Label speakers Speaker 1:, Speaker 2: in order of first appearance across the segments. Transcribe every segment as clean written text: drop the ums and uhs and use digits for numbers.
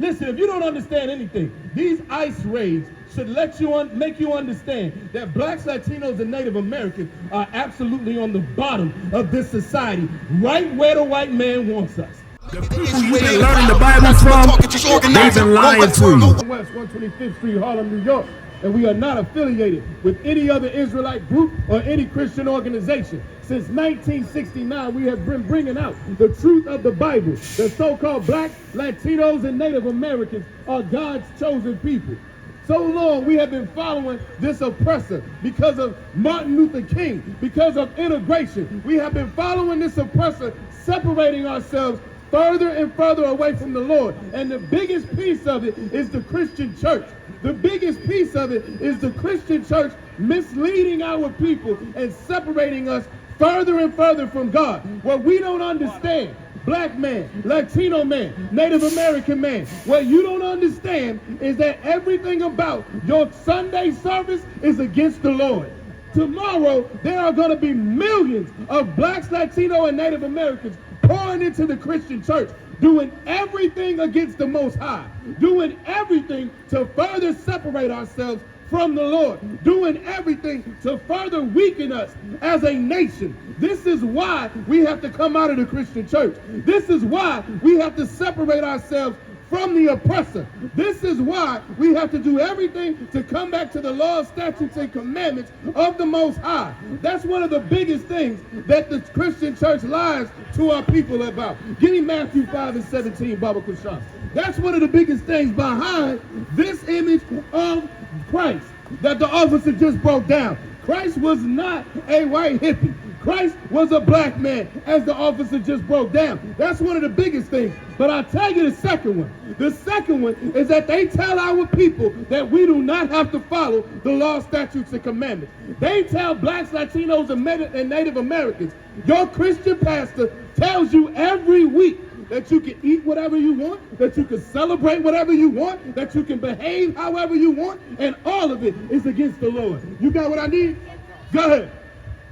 Speaker 1: Listen, if you don't understand anything, these ICE raids should make you understand that blacks, Latinos, and Native Americans are absolutely on the bottom of this society, right where the white man wants us.
Speaker 2: The people you've been learning the Bible from, they've been lying to you.
Speaker 1: West 125th Street, Harlem, New York, and we are not affiliated with any other Israelite group or any Christian organization. Since 1969, we have been bringing out the truth of the Bible. The so-called black, Latinos, and Native Americans are God's chosen people. So long we have been following this oppressor because of Martin Luther King, because of integration. We have been following this oppressor, separating ourselves further and further away from the Lord. And the biggest piece of it is the Christian church. The biggest piece of it is the Christian church misleading our people and separating us further and further from God. What we don't understand, black man, Latino man, Native American man, what you don't understand is that everything about your Sunday service is against the Lord. Tomorrow, there are going to be millions of blacks, Latino, and Native Americans pouring into the Christian church, doing everything against the Most High, doing everything to further separate ourselves from the Lord, doing everything to further weaken us as a nation. This is why we have to come out of the Christian church. This is why we have to separate ourselves from the oppressor. This is why we have to do everything to come back to the laws, statutes, and commandments of the Most High. That's one of the biggest things that the Christian church lies to our people about. Give me Matthew 5:17, Baba Kushan. That's one of the biggest things behind this image of Christ that the officer just broke down. Christ was not a white hippie. Christ was a black man, as the officer just broke down. That's one of the biggest things. But I'll tell you the second one. The second one is that they tell our people that we do not have to follow the law, statutes, and commandments. They tell blacks, Latinos, and Native Americans, your Christian pastor tells you every week that you can eat whatever you want, that you can celebrate whatever you want, that you can behave however you want, and all of it is against the Lord. You got what I need? Go ahead.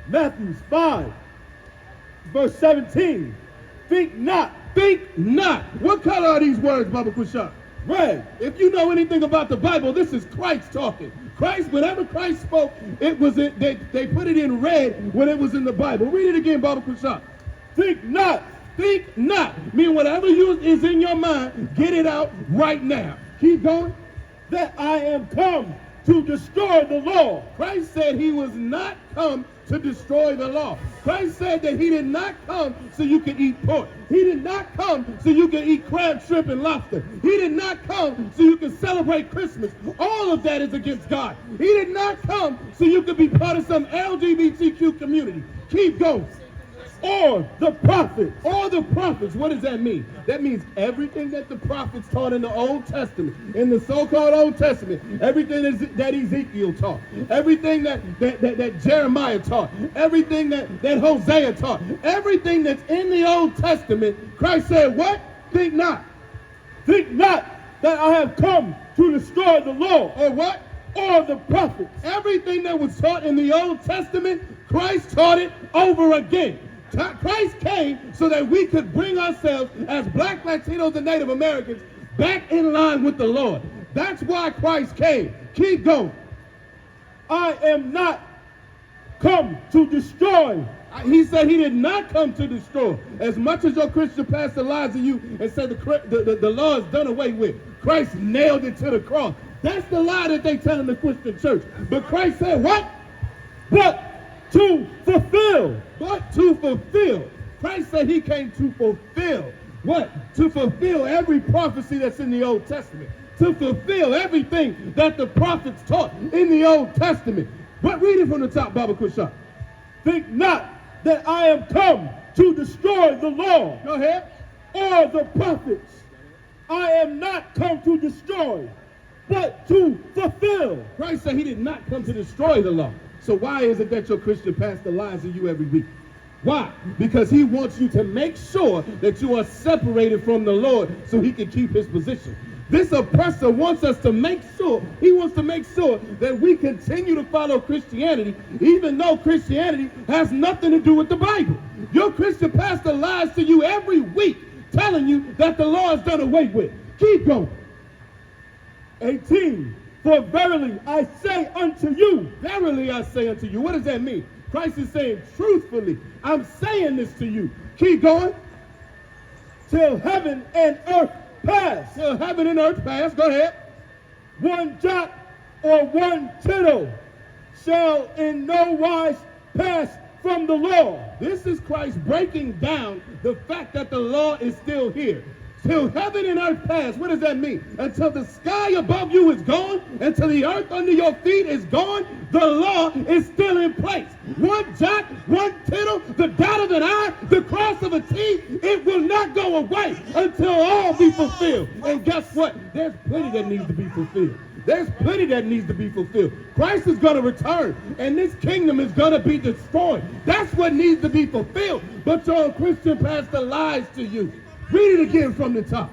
Speaker 1: Matthew 5, verse 17. Think not. Think not. What color are these words, Baba Kushan? Red. If you know anything about the Bible, this is Christ talking. Christ, whenever Christ spoke, it was they put it in red when it was in the Bible. Read it again, Baba Kushan. Think not. Think not. Mean whatever is in your mind, get it out right now. Keep going. That I am come to destroy the law. Christ said he was not come to destroy the law. Christ said that he did not come so you could eat pork. He did not come so you could eat crab, shrimp, and lobster. He did not come so you could celebrate Christmas. All of that is against God. He did not come so you could be part of some LGBTQ community. Keep going. Or the prophets. What does that mean? That means everything that the prophets taught in the Old Testament, in the so-called Old Testament, everything that Ezekiel taught, everything that Jeremiah taught, everything that Hosea taught, everything that's in the Old Testament, Christ said, what? Think not. Think not that I have come to destroy the law. Or what? Or the prophets. Everything that was taught in the Old Testament, Christ taught it over again. Christ came so that we could bring ourselves as black, Latinos, and Native Americans back in line with the Lord. That's why Christ came. Keep going. I am not come to destroy. He said he did not come to destroy. As much as your Christian pastor lies to you and said the law is done away with, Christ nailed it to the cross. That's the lie that they tell in the Christian church. But Christ said what? But to fulfill. But to fulfill. Christ said he came to fulfill. What? To fulfill every prophecy that's in the Old Testament. To fulfill everything that the prophets taught in the Old Testament. But read it from the top, Baba Kushan. Think not that I am come to destroy the law. Go ahead. Or the prophets. I am not come to destroy, but to fulfill. Christ said he did not come to destroy the law. So why is it that your Christian pastor lies to you every week? Why? Because he wants you to make sure that you are separated from the Lord so he can keep his position. This oppressor wants us to make sure, he wants to make sure that we continue to follow Christianity, even though Christianity has nothing to do with the Bible. Your Christian pastor lies to you every week, telling you that the law is done away with. Keep going. 18. For verily I say unto you, verily I say unto you. What does that mean? Christ is saying, truthfully, I'm saying this to you. Keep going. Till heaven and earth pass. Till heaven and earth pass. Go ahead. One jot or one tittle shall in no wise pass from the law. This is Christ breaking down the fact that the law is still here. Till heaven and earth pass. What does that mean? Until the sky above you is gone, until the earth under your feet is gone, the law is still in place. One jot, one tittle, the dot of an I, the cross of a T, it will not go away until all be fulfilled. And guess what? There's plenty that needs to be fulfilled. There's plenty that needs to be fulfilled. Christ is going to return, and this kingdom is going to be destroyed. That's what needs to be fulfilled. But your Christian pastor lies to you. Read it again from the top.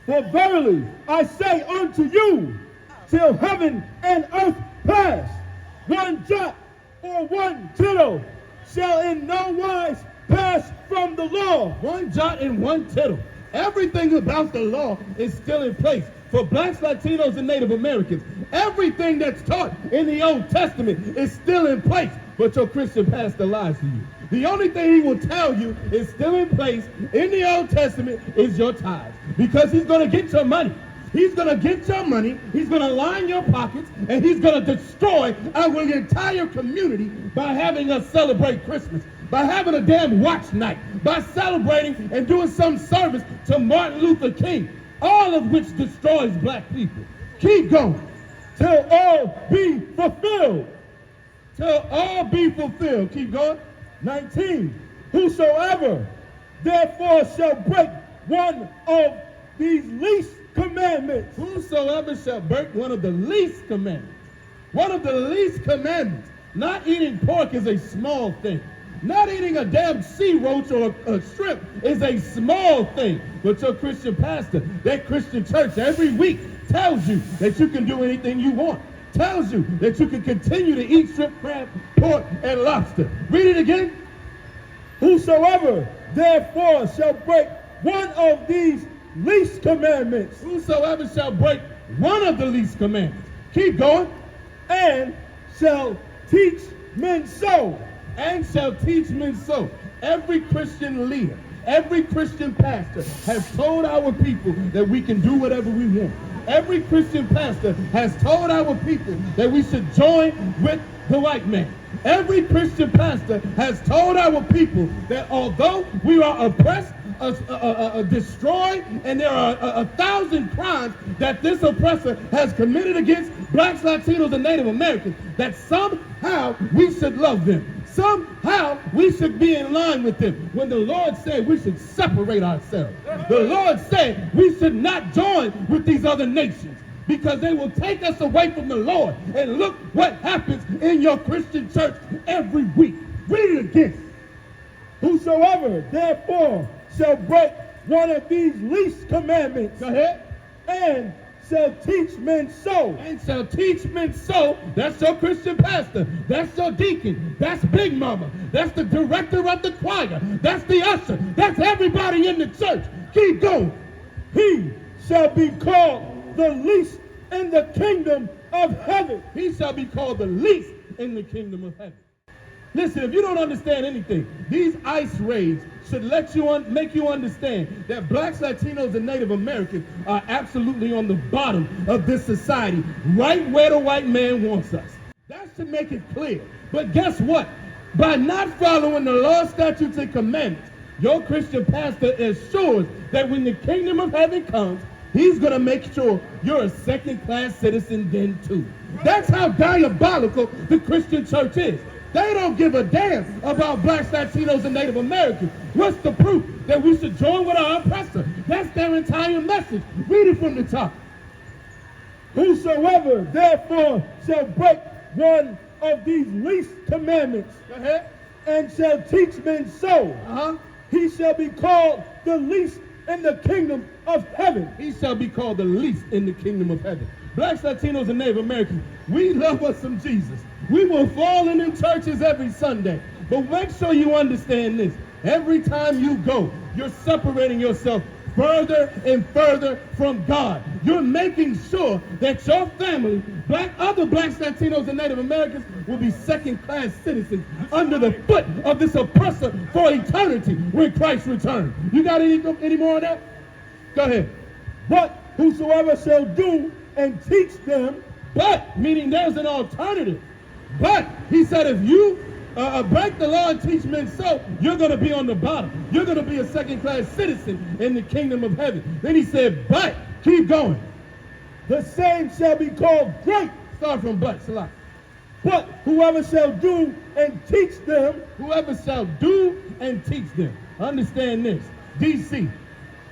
Speaker 1: For verily I say unto you, till heaven and earth pass, one jot or one tittle shall in no wise pass from the law. One jot and one tittle. Everything about the law is still in place. For blacks, Latinos, and Native Americans, everything that's taught in the Old Testament is still in place. But your Christian pastor lies to you. The only thing he will tell you is still in place in the Old Testament is your tithes. Because he's going to get your money. He's going to get your money, he's going to line your pockets, and he's going to destroy our entire community by having us celebrate Christmas, by having a damn watch night, by celebrating and doing some service to Martin Luther King, all of which destroys black people. Keep going. Till all be fulfilled. Till all be fulfilled. Keep going. 19. Whosoever therefore shall break one of these least commandments. Whosoever shall break one of the least commandments. One of the least commandments. Not eating pork is a small thing. Not eating a damn sea roach or a shrimp is a small thing. But your Christian pastor, that Christian church, every week tells you that you can do anything you want. Tells you that you can continue to eat shrimp, crab, pork, and lobster. Read it again. Whosoever therefore shall break one of these least commandments. Whosoever shall break one of the least commandments. Keep going. And shall teach men so. And shall teach men so. Every Christian leader, every Christian pastor has told our people that we can do whatever we want. Every Christian pastor has told our people that we should join with the white man. Every Christian pastor has told our people that although we are oppressed, destroyed, and there are 1,000 crimes that this oppressor has committed against blacks, Latinos, and Native Americans, that somehow we should love them. Somehow we should be in line with them. When the Lord said we should separate ourselves, the Lord said we should not join with these other nations because they will take us away from the Lord. And look what happens in your Christian church every week. Read it again. Whosoever therefore shall break one of these least commandments, go ahead, and shall teach men so. And shall teach men so. That's your Christian pastor. That's your deacon. That's Big Mama. That's the director of the choir. That's the usher. That's everybody in the church. Keep going. He shall be called the least in the kingdom of heaven. He shall be called the least in the kingdom of heaven. Listen, if you don't understand anything, these ICE raids should make you understand that blacks, Latinos, and Native Americans are absolutely on the bottom of this society, right where the white man wants us. That should make it clear. But guess what? By not following the law, statutes, and commandments, your Christian pastor assures that when the kingdom of heaven comes, he's going to make sure you're a second-class citizen then too. That's how diabolical the Christian church is. They don't give a damn about blacks, Latinos, and Native Americans. What's the proof that we should join with our oppressor? That's their entire message. Read it from the top. Whosoever therefore shall break one of these least commandments, go ahead, and shall teach men so, he shall be called the least in the kingdom of heaven. He shall be called the least in the kingdom of heaven. Blacks, Latinos, and Native Americans, we love us some Jesus. We will fall in them churches every Sunday. But make sure you understand this. Every time you go, you're separating yourself further and further from God. You're making sure that your family, other blacks, Latinos, and Native Americans will be second-class citizens under the foot of this oppressor for eternity when Christ returns. You got any more on that? Go ahead. But whosoever shall do and teach them, but, meaning there's an alternative. But, he said, if you break the law and teach men so, you're going to be on the bottom. You're going to be a second-class citizen in the kingdom of heaven. Then he said, but, keep going. The same shall be called great. Start from but, Salah. But whoever shall do and teach them, whoever shall do and teach them. Understand this. DC,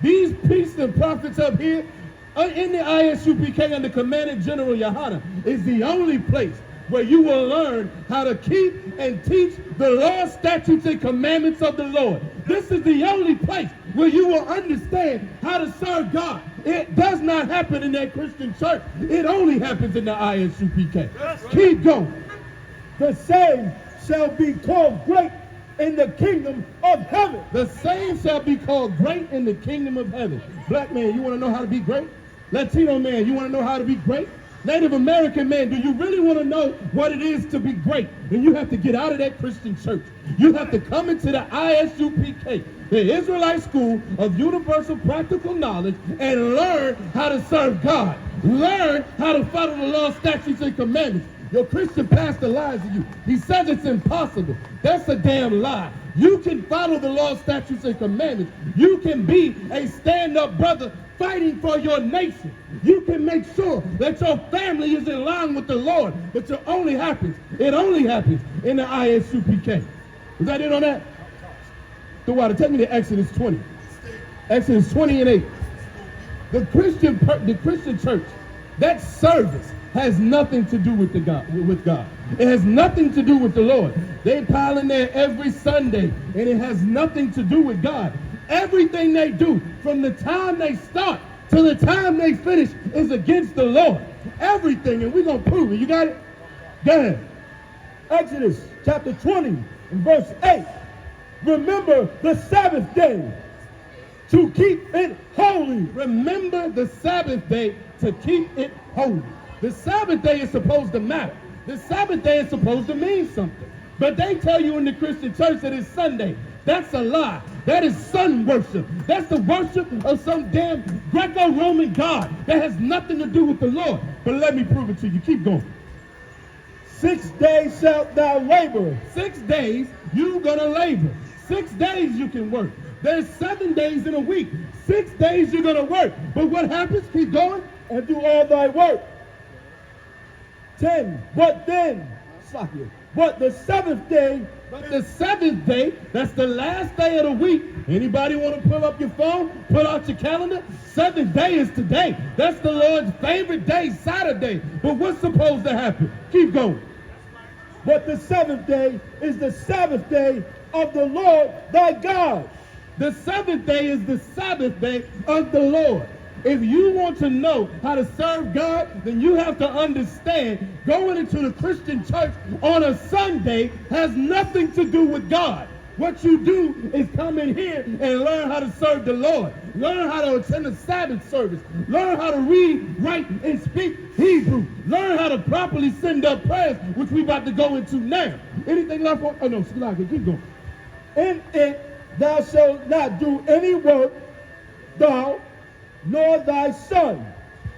Speaker 1: these priests and prophets up here in the ISUPK under Commandant General Yahana is the only place where you will learn how to keep and teach the law, statutes, and commandments of the Lord. This is the only place where you will understand how to serve God. It does not happen in that Christian church. It only happens in the ISUPK. Keep going. The same shall be called great in the kingdom of heaven. The same shall be called great in the kingdom of heaven. Black man, you want to know how to be great? Latino man, you want to know how to be great? Native American man, do you really want to know what it is to be great? Then you have to get out of that Christian church. You have to come into the ISUPK, the Israelite School of Universal Practical Knowledge, and learn how to serve God. Learn how to follow the law, statutes, and commandments. Your Christian pastor lies to you. He says it's impossible. That's a damn lie. You can follow the law, statutes, and commandments. You can be a stand-up brother fighting for your nation. You can make sure that your family is in line with the Lord. But it only happens in the ISUPK. Is that it on that? The water. Take me to Exodus 20. Exodus 20 and 8. The Christian church, that service has nothing to do with God. It has nothing to do with the Lord. They pile in there every Sunday, and it has nothing to do with God. Everything they do, from the time they start to the time they finish, is against the Lord. Everything, and we're going to prove it. You got it? Go ahead. Exodus chapter 20 and verse 8. Remember the Sabbath day to keep it holy. Remember the Sabbath day to keep it holy. The Sabbath day is supposed to matter. The Sabbath day is supposed to mean something. But they tell you in the Christian church that it's Sunday. That's a lie. That is sun worship. That's the worship of some damn Greco-Roman god that has nothing to do with the Lord. But let me prove it to you. Keep going. 6 days shalt thou labor. 6 days you're going to labor. 6 days you can work. There's 7 days in a week. 6 days you're going to work. But what happens? Keep going. And do all thy work. 10. But then, but the seventh day, that's the last day of the week. Anybody want to pull up your phone? Pull out your calendar? 7th day is today. That's the Lord's favorite day, Saturday. But what's supposed to happen? Keep going. But the 7th day is the Sabbath day of the Lord thy God. The 7th day is the Sabbath day of the Lord. If you want to know how to serve God, then you have to understand going into the Christian church on a Sunday has nothing to do with God. What you do is come in here and learn how to serve the Lord. Learn how to attend a Sabbath service. Learn how to read, write, and speak Hebrew. Learn how to properly send up prayers, which we're about to go into now. Anything left on? Oh, no, keep going. In it thou shalt not do any work, thou nor thy son.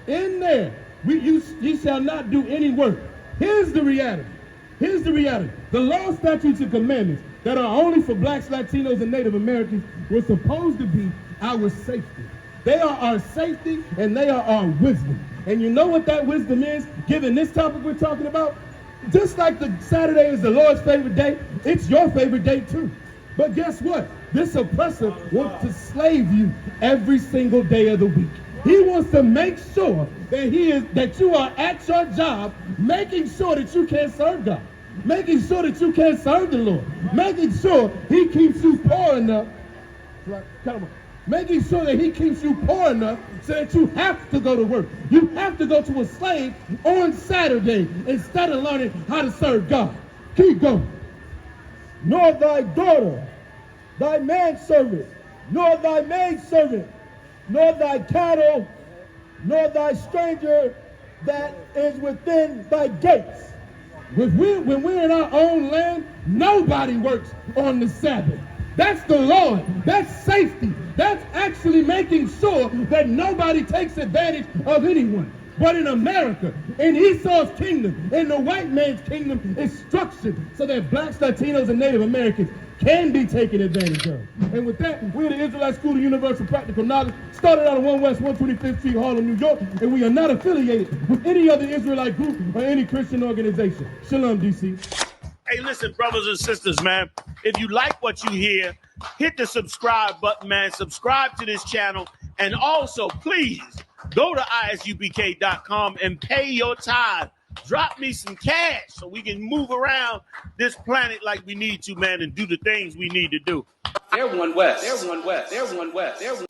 Speaker 1: In there, you shall not do any work. Here's the reality. The law, statutes, and commandments that are only for blacks, Latinos, and Native Americans were supposed to be our safety. They are our safety, and they are our wisdom. And you know what that wisdom is, given this topic we're talking about? Just like the Saturday is the Lord's favorite day, it's your favorite day too. But guess what? This oppressor wants to slave you every single day of the week. He wants to make sure that you are at your job, making sure that you can't serve God, making sure that you can't serve the Lord, making sure he keeps you poor enough. Making sure that he keeps you poor enough so that you have to go to work. You have to go to a slave on Saturday instead of learning how to serve God. Keep going. Nor thy daughter, thy manservant, nor thy maidservant, nor thy cattle, nor thy stranger that is within thy gates. When we're in our own land, nobody works on the Sabbath. That's the Lord. That's safety. That's actually making sure that nobody takes advantage of anyone. But in America, in Esau's kingdom, in the white man's kingdom, it's structured so that blacks, Latinos, and Native Americans can be taken advantage of. And with that, we're the Israelite School of Universal Practical Knowledge, started out of 1 West 125th Street, Harlem, New York, and we are not affiliated with any other Israelite group or any Christian organization. Shalom, DC.
Speaker 3: Hey, listen, brothers and sisters, man, if you like what you hear, hit the subscribe button, man. Subscribe to this channel. And also, please, go to ISUPK.com and pay your tithe. Drop me some cash so we can move around this planet like we need to, man, and do the things we need to do.
Speaker 4: They're one West. They're one West. They're one West. They're one